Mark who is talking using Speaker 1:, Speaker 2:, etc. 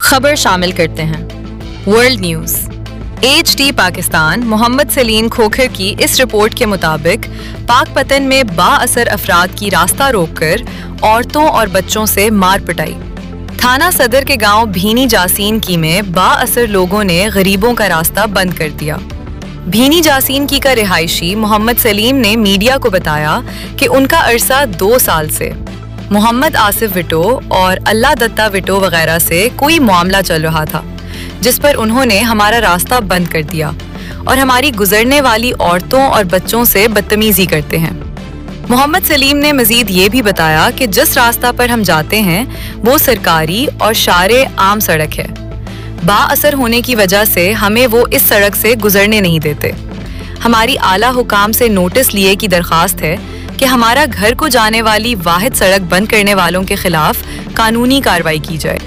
Speaker 1: خبر شامل کرتے ہیں۔ World news. HD پاکستان محمد سلیم کھوکھر کی اس رپورٹ کے مطابق پاک پتن میں با اثر افراد کی راستہ روک کر عورتوں اور بچوں سے مار پٹائی۔ تھانہ صدر کے گاؤں بھینی جاسین کی میں با اثر لوگوں نے غریبوں کا راستہ بند کر دیا۔ بھینی جاسین کی کا رہائشی محمد سلیم نے میڈیا کو بتایا کہ ان کا عرصہ 2 سال سے محمد آصف وٹو اور اللہ دتہ وٹو وغیرہ سے کوئی معاملہ چل رہا تھا، جس پر انہوں نے ہمارا راستہ بند کر دیا اور ہماری گزرنے والی عورتوں اور بچوں سے بدتمیزی کرتے ہیں۔ محمد سلیم نے مزید یہ بھی بتایا کہ جس راستہ پر ہم جاتے ہیں وہ سرکاری اور شارع عام سڑک ہے۔ با اثر ہونے کی وجہ سے ہمیں وہ اس سڑک سے گزرنے نہیں دیتے۔ ہماری اعلیٰ حکام سے نوٹس لیے کی درخواست ہے کہ ہمارا گھر کو جانے والی واحد سڑک بند کرنے والوں کے خلاف قانونی کارروائی کی جائے۔